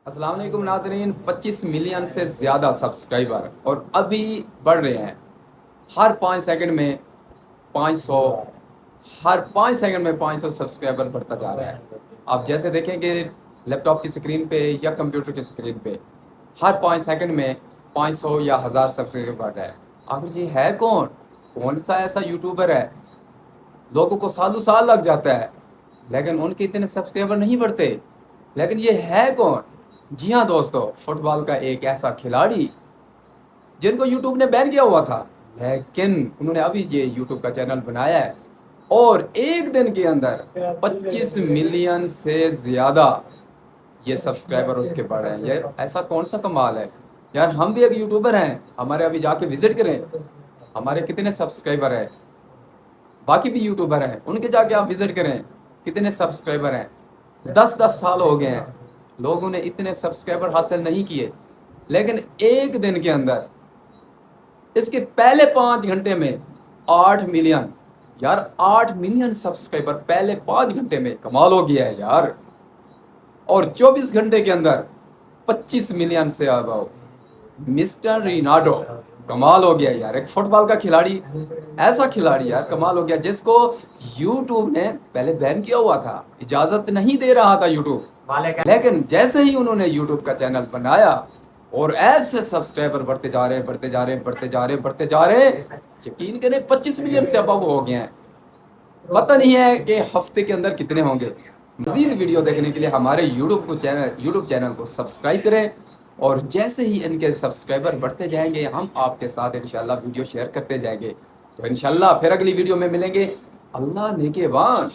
السلام علیکم ناظرین، 25 ملین سے زیادہ سبسکرائبر اور ابھی بڑھ رہے ہیں۔ ہر 5 سیکنڈ میں 500، ہر 5 سیکنڈ میں 500 سبسکرائبر بڑھتا جا رہا ہے۔ آپ جیسے دیکھیں کہ لیپ ٹاپ کی سکرین پہ یا کمپیوٹر کی سکرین پہ ہر 5 سیکنڈ میں 500 یا 1000 سبسکرائبر بڑھ رہا ہے۔ آخر یہ ہے کون سا ایسا یوٹیوبر ہے؟ لوگوں کو سالوں سال لگ جاتا ہے لیکن ان کے اتنے سبسکرائبر نہیں بڑھتے۔ لیکن یہ ہے کون؟ جی ہاں دوستو، فٹ بال کا ایک ایسا کھلاڑی جن کو یوٹیوب نے بین کیا ہوا تھا، لیکن انہوں نے ابھی یہ یوٹیوب کا چینل بنایا ہے اور ایک دن کے اندر 25 ملین سے زیادہ یہ سبسکرائبر اس کے بڑھ رہے ہیں۔ یہ ایسا کون سا کمال ہے یار؟ ہم بھی ایک یوٹیوبر ہیں، ہمارے ابھی جا کے وزٹ کریں، ہمارے کتنے سبسکرائبر ہیں۔ باقی بھی یوٹیوبر ہیں، ان کے جا کے آپ وزٹ کریں کتنے سبسکرائبر ہیں۔ 10 سال ہو گئے ہیں، لوگوں نے اتنے سبسکرائبر حاصل نہیں کیے، لیکن ایک دن کے اندر اس کے پہلے 5 گھنٹے میں 8 ملین، یار 8 ملین سبسکرائبر پہلے 5 گھنٹے میں، کمال ہو گیا ہے یار۔ اور 24 گھنٹے کے اندر 25 ملین سے ابو مسٹر رینالڈو، کمال ہو گیا یار۔ ایک فٹ بال کا کھلاڑی، ایسا کھلاڑی یار، کمال ہو گیا جس کو یوٹیوب نے پہلے بین کیا ہوا تھا، اجازت نہیں دے رہا تھا یوٹیوب، لیکن جیسے ہی انہوں نے یوٹیوب کا چینل بنایا اور ایسے سبسکرائبر بڑھتے جا رہے ہیں، بڑھتے جا رہے ہیں، بڑھتے جا رہے ہیں، بڑھتے جا رہے ہیں، یقین کریں 25 ملین سے ابو ہو گئے ہیں۔ پتہ نہیں ہے کہ ہفتے کے اندر کتنے ہوں گے۔ مزید ویڈیو دیکھنے کے لیے ہمارے یوٹیوب چینل کو سبسکرائب کریں، اور جیسے ہی ان کے سبسکرائبر بڑھتے جائیں گے ہم آپ کے ساتھ انشاءاللہ ویڈیو شیئر کرتے جائیں گے۔ تو انشاءاللہ پھر اگلی ویڈیو میں ملیں گے۔ اللہ نگہبان۔